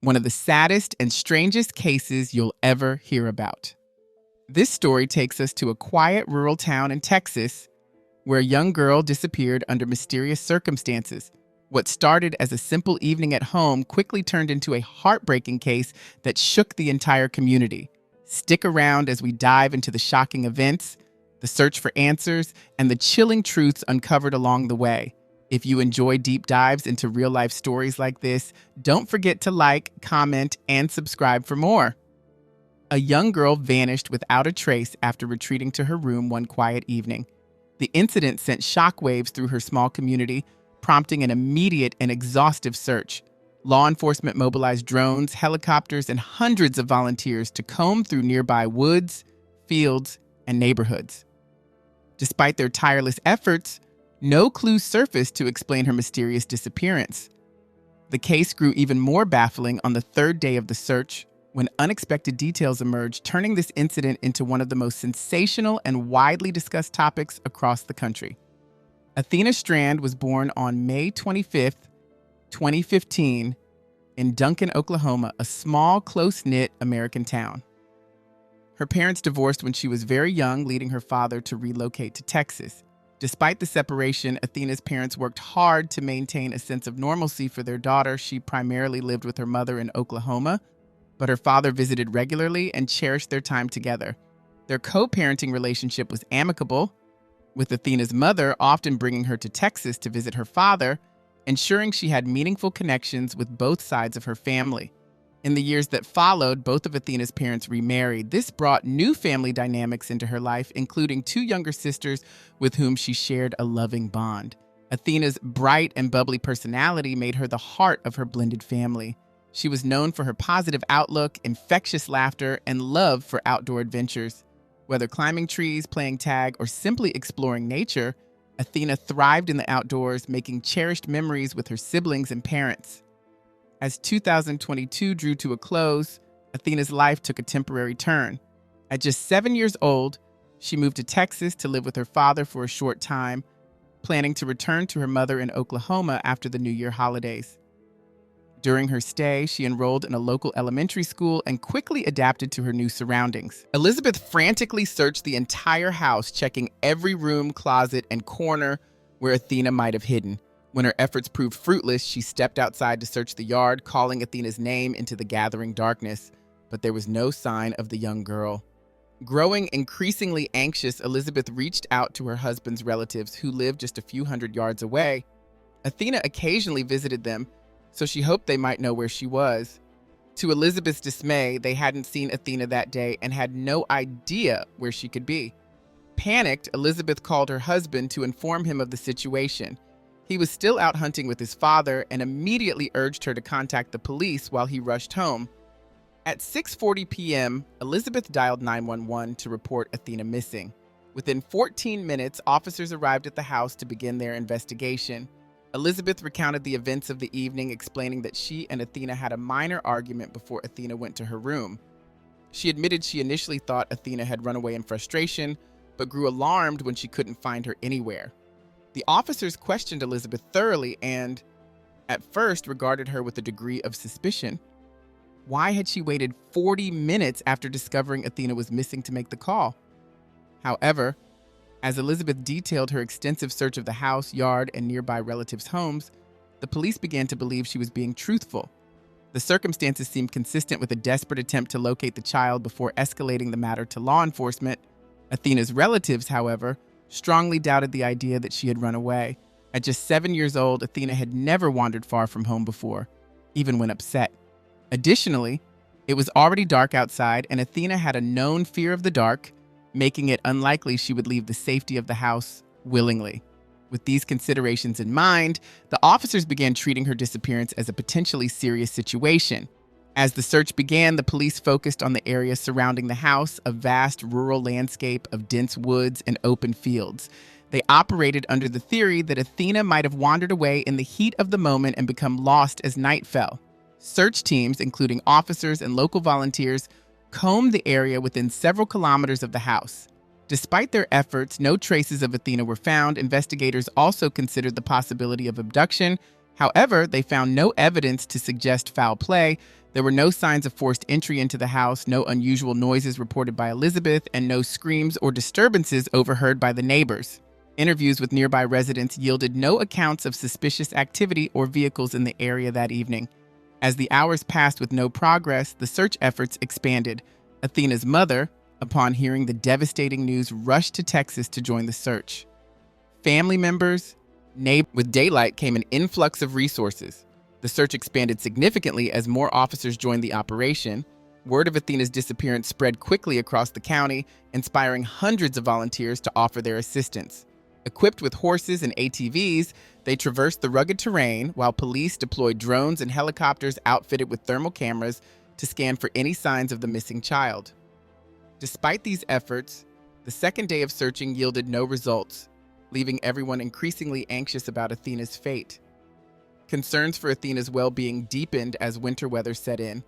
one of the saddest and strangest cases you'll ever hear about. This story takes us to a quiet rural town in Texas where a young girl disappeared under mysterious circumstances. What started as a simple evening at home quickly turned into a heartbreaking case that shook the entire community. Stick around as we dive into the shocking events, the search for answers, and the chilling truths uncovered along the way. If you enjoy deep dives into real-life stories like this, don't forget to like, comment, and subscribe for more. A young girl vanished without a trace after retreating to her room one quiet evening. The incident sent shockwaves through her small community, prompting an immediate and exhaustive search. Law enforcement mobilized drones, helicopters, and hundreds of volunteers to comb through nearby woods, fields, and neighborhoods. Despite their tireless efforts, no clues surfaced to explain her mysterious disappearance. The case grew even more baffling on the third day of the search, when unexpected details emerged, turning this incident into one of the most sensational and widely discussed topics across the country. Athena Strand was born on May 25, 2015, in Duncan, Oklahoma, a small, close-knit American town. Her parents divorced when she was very young, leading her father to relocate to Texas. Despite the separation, Athena's parents worked hard to maintain a sense of normalcy for their daughter. She primarily lived with her mother in Oklahoma, but her father visited regularly and cherished their time together. Their co-parenting relationship was amicable, with Athena's mother often bringing her to Texas to visit her father, ensuring she had meaningful connections with both sides of her family. In the years that followed, both of Athena's parents remarried. This brought new family dynamics into her life, including two younger sisters with whom she shared a loving bond. Athena's bright and bubbly personality made her the heart of her blended family. She was known for her positive outlook, infectious laughter, and love for outdoor adventures. Whether climbing trees, playing tag, or simply exploring nature, Athena thrived in the outdoors, making cherished memories with her siblings and parents. As 2022 drew to a close, Athena's life took a temporary turn. At just 7 years old, she moved to Texas to live with her father for a short time, planning to return to her mother in Oklahoma after the New Year holidays. During her stay, she enrolled in a local elementary school and quickly adapted to her new surroundings. Elizabeth frantically searched the entire house, checking every room, closet, and corner where Athena might have hidden. When her efforts proved fruitless, she stepped outside to search the yard, calling Athena's name into the gathering darkness, but there was no sign of the young girl. Growing increasingly anxious, Elizabeth reached out to her husband's relatives, who lived just a few hundred yards away. Athena occasionally visited them, so she hoped they might know where she was. To Elizabeth's dismay, they hadn't seen Athena that day and had no idea where she could be. Panicked, Elizabeth called her husband to inform him of the situation. He was still out hunting with his father and immediately urged her to contact the police while he rushed home. At 6:40 p.m., Elizabeth dialed 911 to report Athena missing. Within 14 minutes, officers arrived at the house to begin their investigation. Elizabeth recounted the events of the evening, explaining that she and Athena had a minor argument before Athena went to her room. She admitted she initially thought Athena had run away in frustration, but grew alarmed when she couldn't find her anywhere. The officers questioned Elizabeth thoroughly and, at first, regarded her with a degree of suspicion. Why had she waited 40 minutes after discovering Athena was missing to make the call? However, as Elizabeth detailed her extensive search of the house, yard, and nearby relatives' homes, the police began to believe she was being truthful. The circumstances seemed consistent with a desperate attempt to locate the child before escalating the matter to law enforcement. Athena's relatives, however, strongly doubted the idea that she had run away. At just 7 years old, Athena had never wandered far from home before, even when upset. Additionally, it was already dark outside, and Athena had a known fear of the dark, making it unlikely she would leave the safety of the house willingly. With these considerations in mind, the officers began treating her disappearance as a potentially serious situation. As the search began, the police focused on the area surrounding the house, a vast rural landscape of dense woods and open fields. They operated under the theory that Athena might have wandered away in the heat of the moment and become lost as night fell. Search teams, including officers and local volunteers, combed the area within several kilometers of the house. Despite their efforts, no traces of Athena were found. Investigators also considered the possibility of abduction. However, they found no evidence to suggest foul play, There were no signs of forced entry into the house, no unusual noises reported by Elizabeth, and no screams or disturbances overheard by the neighbors. Interviews with nearby residents yielded no accounts of suspicious activity or vehicles in the area that evening. As the hours passed with no progress, the search efforts expanded. Athena's mother, upon hearing the devastating news, rushed to Texas to join the search. Family members, with daylight came an influx of resources. The search expanded significantly as more officers joined the operation. Word of Athena's disappearance spread quickly across the county, inspiring hundreds of volunteers to offer their assistance. Equipped with horses and ATVs, they traversed the rugged terrain, while police deployed drones and helicopters outfitted with thermal cameras to scan for any signs of the missing child. Despite these efforts, the second day of searching yielded no results, leaving everyone increasingly anxious about Athena's fate. Concerns for Athena's well-being deepened as winter weather set in.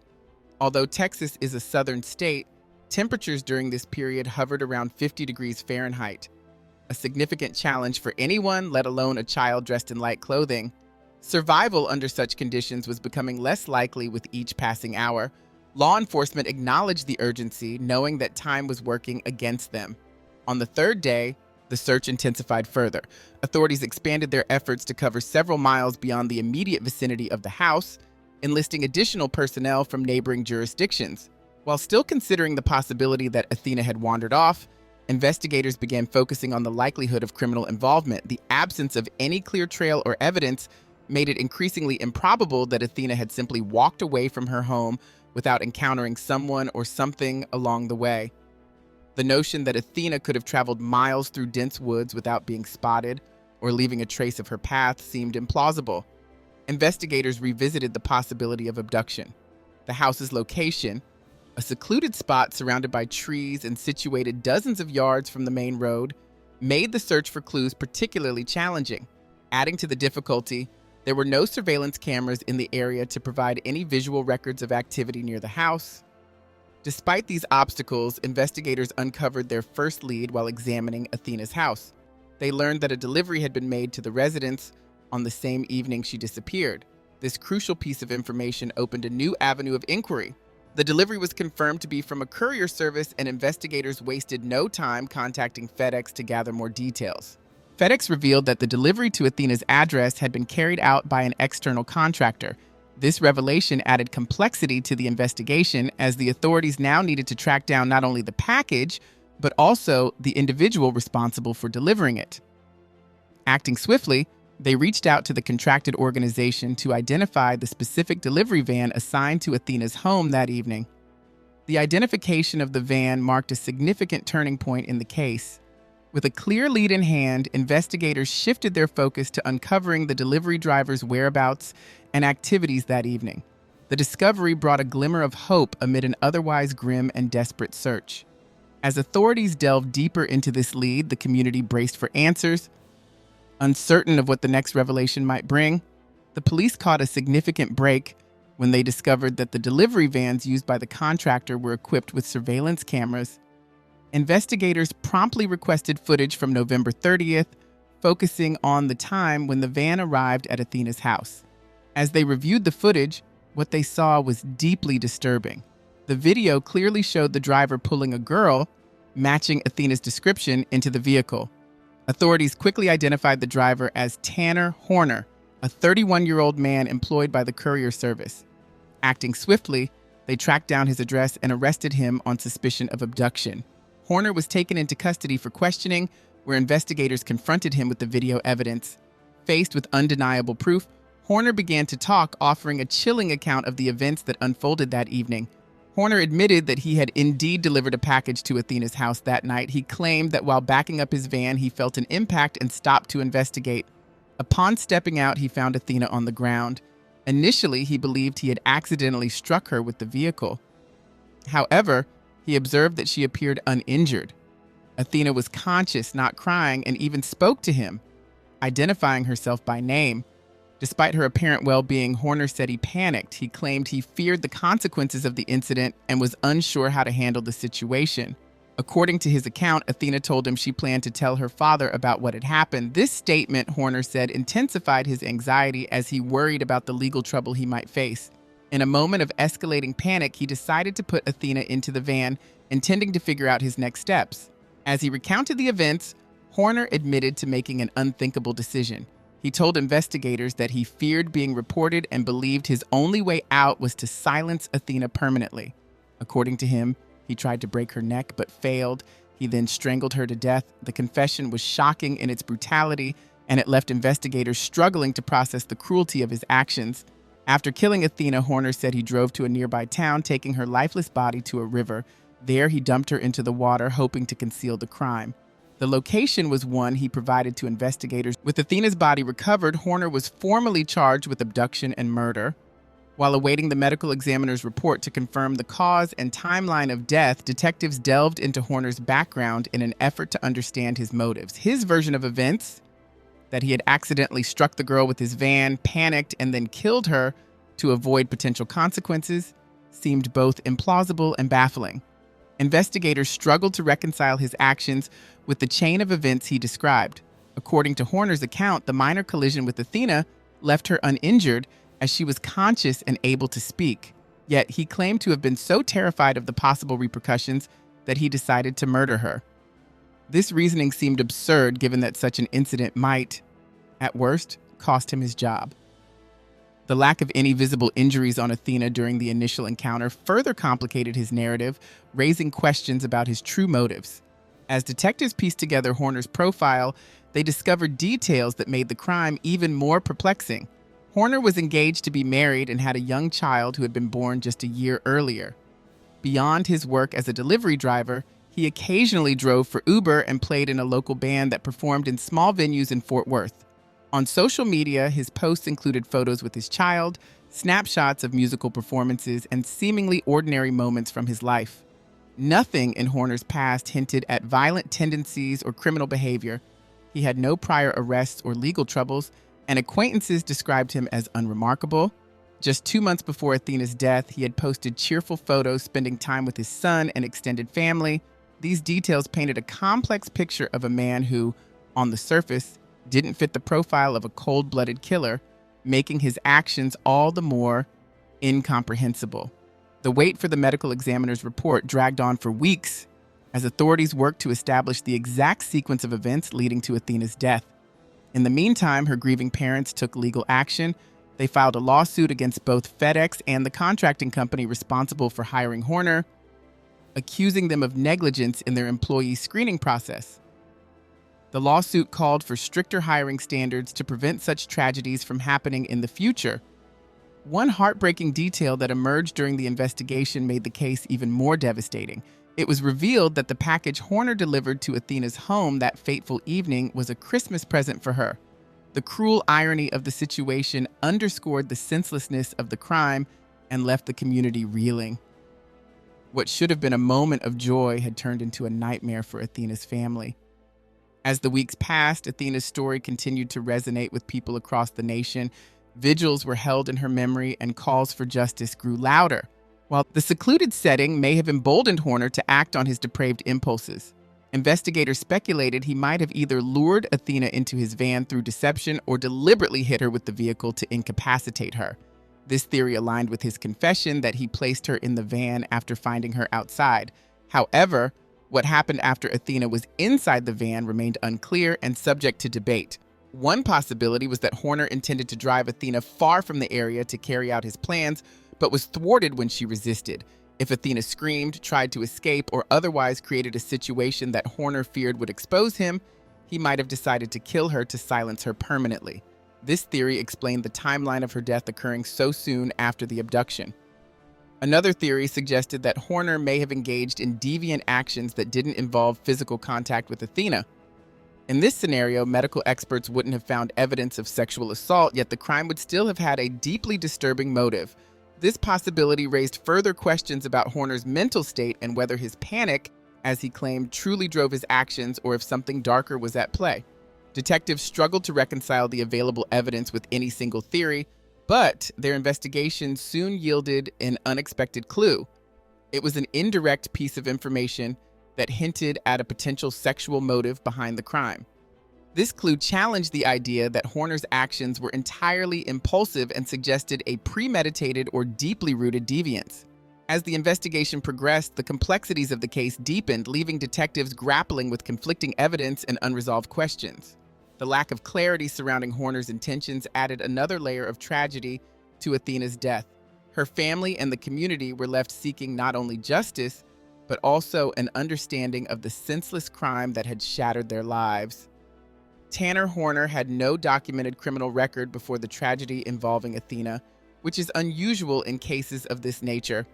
Although Texas is a southern state, temperatures during this period hovered around 50 degrees Fahrenheit, a significant challenge for anyone, let alone a child dressed in light clothing. Survival under such conditions was becoming less likely with each passing hour. Law enforcement acknowledged the urgency, knowing that time was working against them. On the third day, the search intensified further. Authorities expanded their efforts to cover several miles beyond the immediate vicinity of the house, enlisting additional personnel from neighboring jurisdictions. While still considering the possibility that Athena had wandered off, investigators began focusing on the likelihood of criminal involvement. The absence of any clear trail or evidence made it increasingly improbable that Athena had simply walked away from her home without encountering someone or something along the way. The notion that Athena could have traveled miles through dense woods without being spotted or leaving a trace of her path seemed implausible. Investigators revisited the possibility of abduction. The house's location, a secluded spot surrounded by trees and situated dozens of yards from the main road, made the search for clues particularly challenging. Adding to the difficulty, there were no surveillance cameras in the area to provide any visual records of activity near the house. Despite these obstacles, investigators uncovered their first lead while examining Athena's house. They learned that a delivery had been made to the residence on the same evening she disappeared. This crucial piece of information opened a new avenue of inquiry. The delivery was confirmed to be from a courier service, and investigators wasted no time contacting FedEx to gather more details. FedEx revealed that the delivery to Athena's address had been carried out by an external contractor. This revelation added complexity to the investigation, as the authorities now needed to track down not only the package, but also the individual responsible for delivering it. Acting swiftly, they reached out to the contracted organization to identify the specific delivery van assigned to Athena's home that evening. The identification of the van marked a significant turning point in the case. With a clear lead in hand, investigators shifted their focus to uncovering the delivery driver's whereabouts and activities that evening. The discovery brought a glimmer of hope amid an otherwise grim and desperate search. As authorities delved deeper into this lead, the community braced for answers. Uncertain of what the next revelation might bring, the police caught a significant break when they discovered that the delivery vans used by the contractor were equipped with surveillance cameras. Investigators promptly requested footage from November 30th, focusing on the time when the van arrived at Athena's house. As they reviewed the footage, what they saw was deeply disturbing. The video clearly showed the driver pulling a girl, matching Athena's description, into the vehicle. Authorities quickly identified the driver as Tanner Horner, a 31-year-old man employed by the courier service. Acting swiftly, they tracked down his address and arrested him on suspicion of abduction. Horner was taken into custody for questioning, where investigators confronted him with the video evidence. Faced with undeniable proof, Horner began to talk, offering a chilling account of the events that unfolded that evening. Horner admitted that he had indeed delivered a package to Athena's house that night. He claimed that while backing up his van, he felt an impact and stopped to investigate. Upon stepping out, he found Athena on the ground. Initially, he believed he had accidentally struck her with the vehicle. However, he observed that she appeared uninjured. Athena was conscious, not crying, and even spoke to him, identifying herself by name. Despite her apparent well-being, Horner said he panicked. He claimed he feared the consequences of the incident and was unsure how to handle the situation. According to his account, Athena told him she planned to tell her father about what had happened. This statement, Horner said, intensified his anxiety as he worried about the legal trouble he might face. In a moment of escalating panic, he decided to put Athena into the van, intending to figure out his next steps. As he recounted the events, Horner admitted to making an unthinkable decision. He told investigators that he feared being reported and believed his only way out was to silence Athena permanently. According to him, he tried to break her neck but failed. He then strangled her to death. The confession was shocking in its brutality, and it left investigators struggling to process the cruelty of his actions. After killing Athena, Horner said he drove to a nearby town, taking her lifeless body to a river. There, he dumped her into the water, hoping to conceal the crime. The location was one he provided to investigators. With Athena's body recovered, Horner was formally charged with abduction and murder. While awaiting the medical examiner's report to confirm the cause and timeline of death, detectives delved into Horner's background in an effort to understand his motives. His version of events, that he had accidentally struck the girl with his van, panicked, and then killed her to avoid potential consequences, seemed both implausible and baffling. Investigators struggled to reconcile his actions with the chain of events he described. According to Horner's account, the minor collision with Athena left her uninjured as she was conscious and able to speak. Yet he claimed to have been so terrified of the possible repercussions that he decided to murder her. This reasoning seemed absurd given that such an incident might, at worst, cost him his job. The lack of any visible injuries on Athena during the initial encounter further complicated his narrative, raising questions about his true motives. As detectives pieced together Horner's profile, they discovered details that made the crime even more perplexing. Horner was engaged to be married and had a young child who had been born just a year earlier. Beyond his work as a delivery driver, he occasionally drove for Uber and played in a local band that performed in small venues in Fort Worth. On social media, his posts included photos with his child, snapshots of musical performances, and seemingly ordinary moments from his life. Nothing in Horner's past hinted at violent tendencies or criminal behavior. He had no prior arrests or legal troubles, and acquaintances described him as unremarkable. Just 2 months before Athena's death, he had posted cheerful photos spending time with his son and extended family. These details painted a complex picture of a man who, on the surface, didn't fit the profile of a cold-blooded killer, making his actions all the more incomprehensible. The wait for the medical examiner's report dragged on for weeks as authorities worked to establish the exact sequence of events leading to Athena's death. In the meantime, her grieving parents took legal action. They filed a lawsuit against both FedEx and the contracting company responsible for hiring Horner, accusing them of negligence in their employee screening process. The lawsuit called for stricter hiring standards to prevent such tragedies from happening in the future. One heartbreaking detail that emerged during the investigation made the case even more devastating. It was revealed that the package Horner delivered to Athena's home that fateful evening was a Christmas present for her. The cruel irony of the situation underscored the senselessness of the crime and left the community reeling. What should have been a moment of joy had turned into a nightmare for Athena's family. As the weeks passed, Athena's story continued to resonate with people across the nation. Vigils were held in her memory, and calls for justice grew louder. While the secluded setting may have emboldened Horner to act on his depraved impulses, investigators speculated he might have either lured Athena into his van through deception or deliberately hit her with the vehicle to incapacitate her. This theory aligned with his confession that he placed her in the van after finding her outside. However, what happened after Athena was inside the van remained unclear and subject to debate. One possibility was that Horner intended to drive Athena far from the area to carry out his plans, but was thwarted when she resisted. If Athena screamed, tried to escape, or otherwise created a situation that Horner feared would expose him, he might have decided to kill her to silence her permanently. This theory explained the timeline of her death occurring so soon after the abduction. Another theory suggested that Horner may have engaged in deviant actions that didn't involve physical contact with Athena. In this scenario, medical experts wouldn't have found evidence of sexual assault, yet the crime would still have had a deeply disturbing motive. This possibility raised further questions about Horner's mental state and whether his panic, as he claimed, truly drove his actions or if something darker was at play. Detectives struggled to reconcile the available evidence with any single theory, but their investigation soon yielded an unexpected clue. It was an indirect piece of information that hinted at a potential sexual motive behind the crime. This clue challenged the idea that Horner's actions were entirely impulsive and suggested a premeditated or deeply rooted deviance. As the investigation progressed, the complexities of the case deepened, leaving detectives grappling with conflicting evidence and unresolved questions. The lack of clarity surrounding Horner's intentions added another layer of tragedy to Athena's death. Her family and the community were left seeking not only justice, but also an understanding of the senseless crime that had shattered their lives. Tanner Horner had no documented criminal record before the tragedy involving Athena, which is unusual in cases of this nature.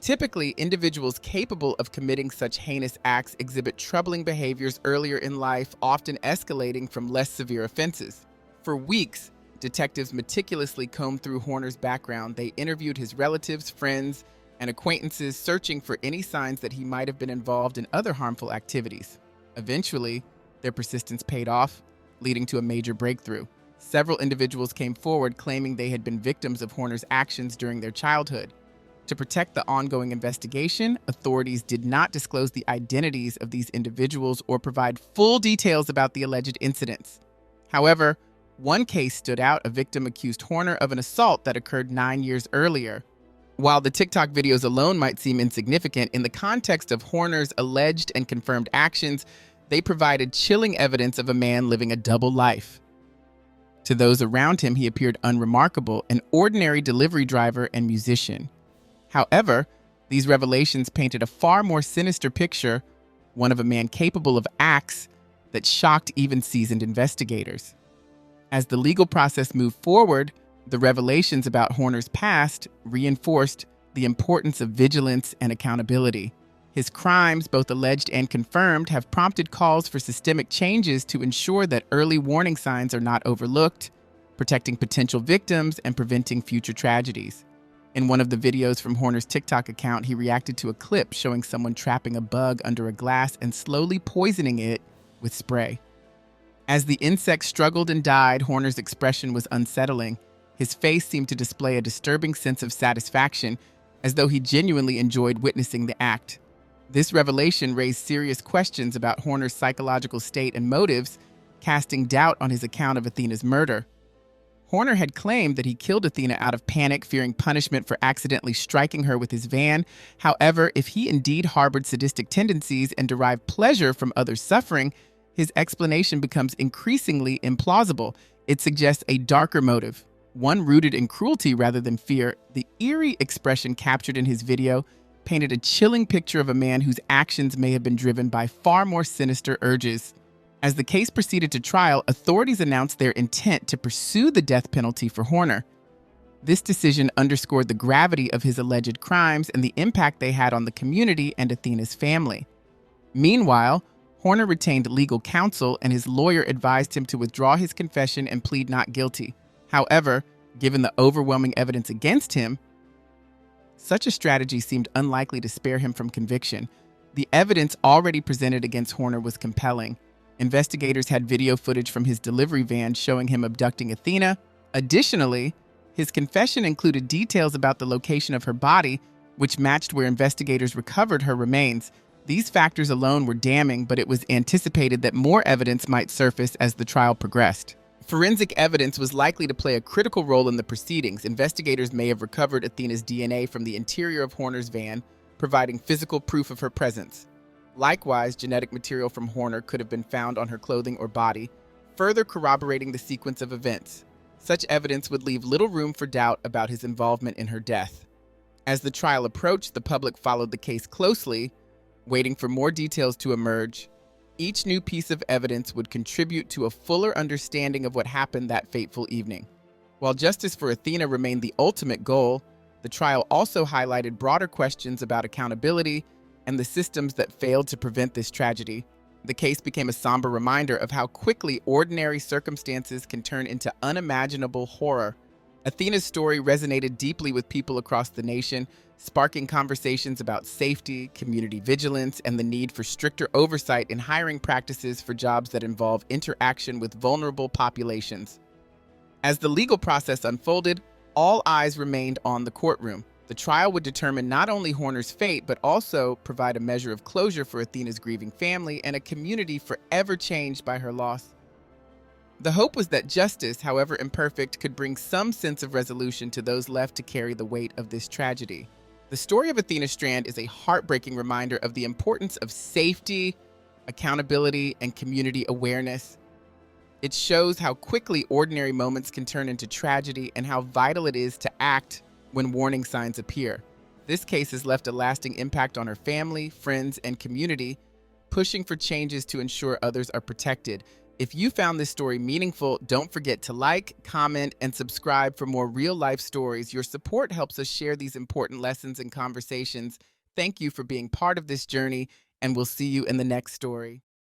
Typically, individuals capable of committing such heinous acts exhibit troubling behaviors earlier in life, often escalating from less severe offenses. For weeks, detectives meticulously combed through Horner's background. They interviewed his relatives, friends, and acquaintances, searching for any signs that he might have been involved in other harmful activities. Eventually, their persistence paid off, leading to a major breakthrough. Several individuals came forward claiming they had been victims of Horner's actions during their childhood. To protect the ongoing investigation, authorities did not disclose the identities of these individuals or provide full details about the alleged incidents. However, one case stood out. A victim accused Horner of an assault that occurred 9 years earlier. While the TikTok videos alone might seem insignificant, in the context of Horner's alleged and confirmed actions, they provided chilling evidence of a man living a double life. To those around him, he appeared unremarkable, an ordinary delivery driver and musician. However, these revelations painted a far more sinister picture, one of a man capable of acts that shocked even seasoned investigators. As the legal process moved forward, the revelations about Horner's past reinforced the importance of vigilance and accountability. His crimes, both alleged and confirmed, have prompted calls for systemic changes to ensure that early warning signs are not overlooked, protecting potential victims and preventing future tragedies. In one of the videos from Horner's TikTok account, he reacted to a clip showing someone trapping a bug under a glass and slowly poisoning it with spray. As the insect struggled and died, Horner's expression was unsettling. His face seemed to display a disturbing sense of satisfaction, as though he genuinely enjoyed witnessing the act. This revelation raised serious questions about Horner's psychological state and motives, casting doubt on his account of Athena's murder. Horner had claimed that he killed Athena out of panic, fearing punishment for accidentally striking her with his van. However, if he indeed harbored sadistic tendencies and derived pleasure from others' suffering, his explanation becomes increasingly implausible. It suggests a darker motive, one rooted in cruelty rather than fear. The eerie expression captured in his video painted a chilling picture of a man whose actions may have been driven by far more sinister urges. As the case proceeded to trial, authorities announced their intent to pursue the death penalty for Horner. This decision underscored the gravity of his alleged crimes and the impact they had on the community and Athena's family. Meanwhile, Horner retained legal counsel, and his lawyer advised him to withdraw his confession and plead not guilty. However, given the overwhelming evidence against him, such a strategy seemed unlikely to spare him from conviction. The evidence already presented against Horner was compelling. Investigators had video footage from his delivery van showing him abducting Athena. Additionally, his confession included details about the location of her body, which matched where investigators recovered her remains. These factors alone were damning, but it was anticipated that more evidence might surface as the trial progressed. Forensic evidence was likely to play a critical role in the proceedings. Investigators may have recovered Athena's DNA from the interior of Horner's van, providing physical proof of her presence. Likewise, genetic material from Horner could have been found on her clothing or body, further corroborating the sequence of events. Such evidence would leave little room for doubt about his involvement in her death. As the trial approached, the public followed the case closely, waiting for more details to emerge. Each new piece of evidence would contribute to a fuller understanding of what happened that fateful evening. While justice for Athena remained the ultimate goal, the trial also highlighted broader questions about accountability and the systems that failed to prevent this tragedy. The case became a somber reminder of how quickly ordinary circumstances can turn into unimaginable horror. Athena's story resonated deeply with people across the nation, sparking conversations about safety, community vigilance, and the need for stricter oversight in hiring practices for jobs that involve interaction with vulnerable populations. As the legal process unfolded, all eyes remained on the courtroom. The trial would determine not only Horner's fate, but also provide a measure of closure for Athena's grieving family and a community forever changed by her loss. The hope was that justice, however imperfect, could bring some sense of resolution to those left to carry the weight of this tragedy. The story of Athena Strand is a heartbreaking reminder of the importance of safety, accountability, and community awareness. It shows how quickly ordinary moments can turn into tragedy and how vital it is to act when warning signs appear. This case has left a lasting impact on her family, friends, and community, pushing for changes to ensure others are protected. If you found this story meaningful, don't forget to like, comment, and subscribe for more real-life stories. Your support helps us share these important lessons and conversations. Thank you for being part of this journey, and we'll see you in the next story.